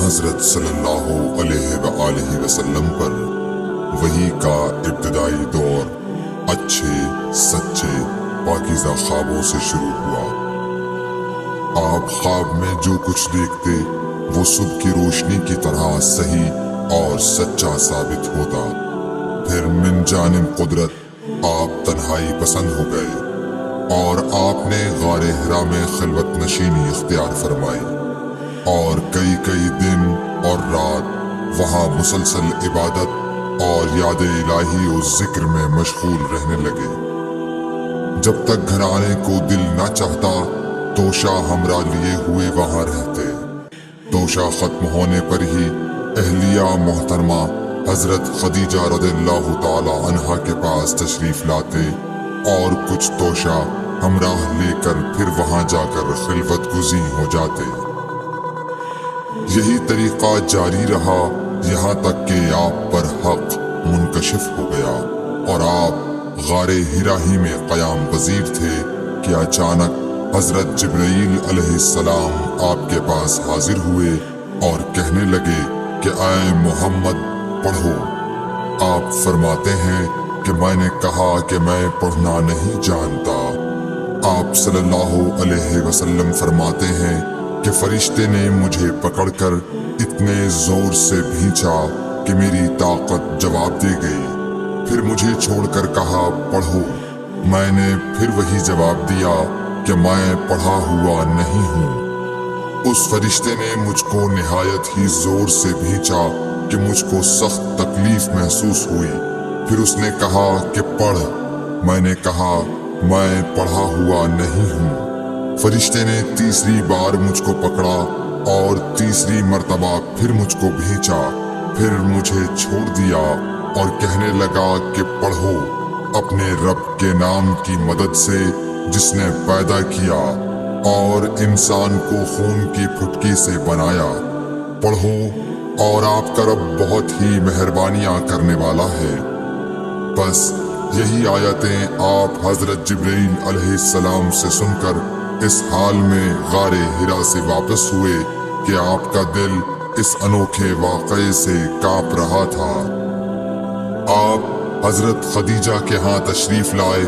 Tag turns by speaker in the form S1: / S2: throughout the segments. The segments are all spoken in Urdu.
S1: حضرت صلی اللہ علیہ وآلہ وسلم پر وحی کا ابتدائی دور اچھے سچے پاکیزہ خوابوں سے شروع ہوا۔ آپ خواب میں جو کچھ دیکھتے وہ صبح کی روشنی کی طرح صحیح اور سچا ثابت ہوتا۔ پھر من جانب قدرت آپ تنہائی پسند ہو گئے اور آپ نے غار حرا میں خلوت نشینی اختیار فرمائی اور کئی دن اور رات وہاں مسلسل عبادت اور یاد الہی و ذکر میں مشغول رہنے لگے۔ جب تک گھر آنے کو دل نہ چاہتا توشہ ہمراہ لیے ہوئے وہاں رہتے۔ توشہ ختم ہونے پر ہی اہلیہ محترمہ حضرت خدیجہ رضی اللہ تعالی عنہا کے پاس تشریف لاتے اور کچھ توشہ ہمراہ لے کر پھر وہاں جا کر خلوت گزین ہو جاتے۔ یہی طریقہ جاری رہا یہاں تک کہ آپ پر حق منکشف ہو گیا اور آپ غار حرا ہی میں قیام پذیر تھے کہ اچانک حضرت جبرائیل علیہ السلام آپ کے پاس حاضر ہوئے اور کہنے لگے کہ اے محمد پڑھو۔ آپ فرماتے ہیں کہ میں نے کہا کہ میں پڑھنا نہیں جانتا۔ آپ صلی اللہ علیہ وسلم فرماتے ہیں کہ فرشتے نے مجھے پکڑ کر اتنے زور سے بھینچا کہ میری طاقت جواب دے گئی۔ پھر مجھے چھوڑ کر کہا پڑھو۔ میں نے پھر وہی جواب دیا کہ میں پڑھا ہوا نہیں ہوں۔ اس فرشتے نے مجھ کو نہایت ہی زور سے بھینچا کہ مجھ کو سخت تکلیف محسوس ہوئی۔ پھر اس نے کہا کہ پڑھ۔ میں نے کہا میں پڑھا ہوا نہیں ہوں۔ فرشتے نے تیسری بار مجھ کو پکڑا اور تیسری مرتبہ پھر مجھ کو بھینچا۔ پھر مجھے چھوڑ دیا اور کہنے لگا کہ پڑھو اپنے رب کے نام کی مدد سے جس نے پیدا کیا اور انسان کو خون کی پھٹکی سے بنایا۔ پڑھو اور آپ کا رب بہت ہی مہربانیاں کرنے والا ہے۔ بس یہی آیتیں آپ حضرت جبرائیل علیہ السلام سے سن کر اس حال میں غار حرا سے واپس ہوئے کہ آپ کا دل اس انوکھے واقعے سے کانپ رہا تھا۔ آپ حضرت خدیجہ کے ہاں تشریف لائے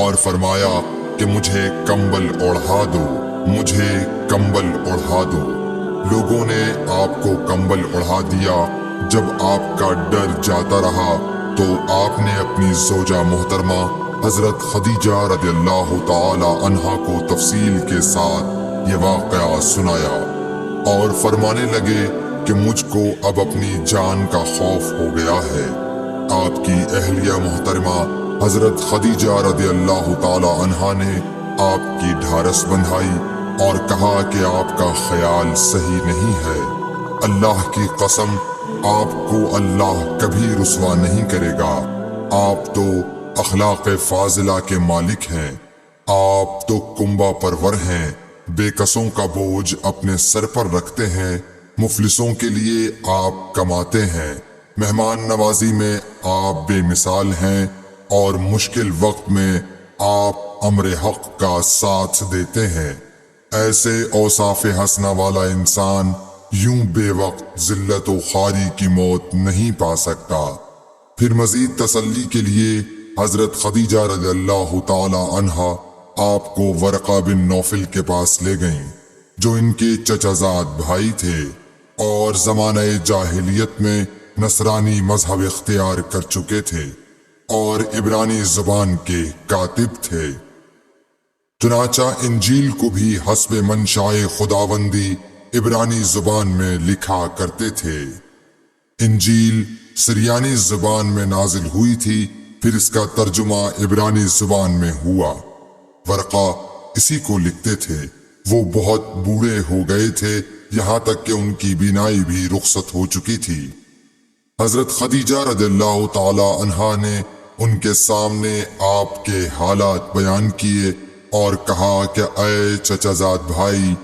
S1: اور فرمایا کہ مجھے کمبل اوڑھا دو، مجھے کمبل اوڑھا دو۔ لوگوں نے آپ کو کمبل اوڑھا دیا۔ جب آپ کا ڈر جاتا رہا تو آپ نے اپنی زوجہ محترمہ حضرت خدیجہ رضی اللہ تعالی عنہا کو تفصیل کے ساتھ یہ واقعہ سنایا اور فرمانے لگے کہ مجھ کو اب اپنی جان کا خوف ہو گیا ہے۔ آپ کی اہلیہ محترمہ حضرت خدیجہ رضی اللہ تعالی عنہا نے آپ کی ڈھارس بندھائی اور کہا کہ آپ کا خیال صحیح نہیں ہے۔ اللہ کی قسم آپ کو اللہ کبھی رسوا نہیں کرے گا۔ آپ تو اخلاق فاضلہ کے مالک ہیں۔ آپ تو کنبہ پرور ہیں، بے کسوں کا بوجھ اپنے سر پر رکھتے ہیں، مفلسوں کے لیے آپ کماتے ہیں، مہمان نوازی میں آپ بے مثال ہیں اور مشکل وقت میں آپ امر حق کا ساتھ دیتے ہیں۔ ایسے اوصاف حسنہ والا انسان یوں بے وقت ذلت و خواری کی موت نہیں پا سکتا۔ پھر مزید تسلی کے لیے حضرت خدیجہ رضی اللہ تعالی عنہا آپ کو ورقہ بن نوفل کے پاس لے گئیں جو ان کے چچا زاد بھائی تھے اور زمانہ جاہلیت میں نصرانی مذہب اختیار کر چکے تھے اور عبرانی زبان کے کاتب تھے۔ چنانچہ انجیل کو بھی حسب منشائے خداوندی عبرانی زبان میں لکھا کرتے تھے۔ انجیل سریانی زبان میں نازل ہوئی تھی، پھر اس کا ترجمہ عبرانی زبان میں ہوا۔ ورقہ اسی کو لکھتے تھے۔ وہ بہت بوڑھے ہو گئے تھے، یہاں تک کہ ان کی بینائی بھی رخصت ہو چکی تھی۔ حضرت خدیجہ رضی اللہ تعالی عنہا نے ان کے سامنے آپ کے حالات بیان کیے اور کہا کہ اے چچا زاد بھائی،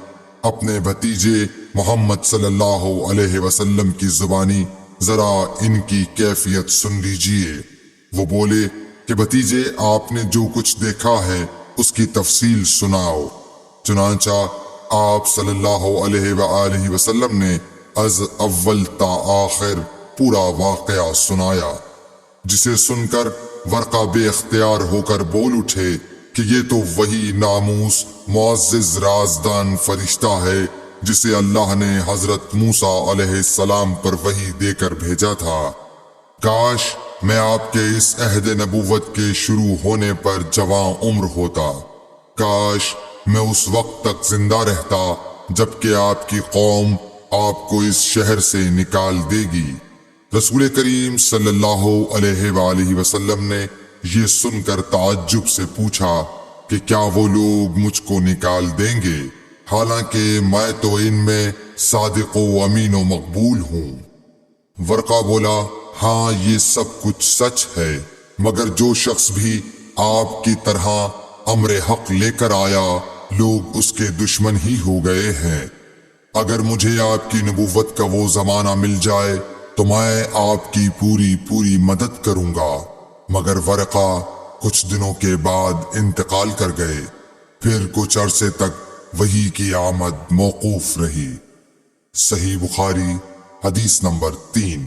S1: اپنے بھتیجے محمد صلی اللہ علیہ وسلم کی زبانی ذرا ان کی کیفیت سن لیجئے۔ وہ بولے کہ بھتیجے آپ نے جو کچھ دیکھا ہے اس کی تفصیل سناؤ۔ چنانچہ آپ صلی اللہ علیہ وآلہ وسلم نے از اول تا آخر پورا واقعہ سنایا، جسے سن کر ورقہ بے اختیار ہو کر بول اٹھے کہ یہ تو وہی ناموس معزز رازدان فرشتہ ہے جسے اللہ نے حضرت موسیٰ علیہ السلام پر وحی دے کر بھیجا تھا۔ کاش میں آپ کے اس عہد نبوت کے شروع ہونے پر جوان عمر ہوتا، کاش میں اس وقت تک زندہ رہتا جبکہ آپ کی قوم آپ کو اس شہر سے نکال دے گی۔ رسول کریم صلی اللہ علیہ وآلہ وسلم نے یہ سن کر تعجب سے پوچھا کہ کیا وہ لوگ مجھ کو نکال دیں گے، حالانکہ میں تو ان میں صادق و امین و مقبول ہوں۔ ورقہ بولا، ہاں یہ سب کچھ سچ ہے، مگر جو شخص بھی آپ کی طرح امر حق لے کر آیا لوگ اس کے دشمن ہی ہو گئے ہیں۔ اگر مجھے آپ کی نبوت کا وہ زمانہ مل جائے تو میں آپ کی پوری مدد کروں گا، مگر ورقہ کچھ دنوں کے بعد انتقال کر گئے، پھر کچھ عرصے تک وحی کی آمد موقوف رہی۔ صحیح بخاری حدیث نمبر 3۔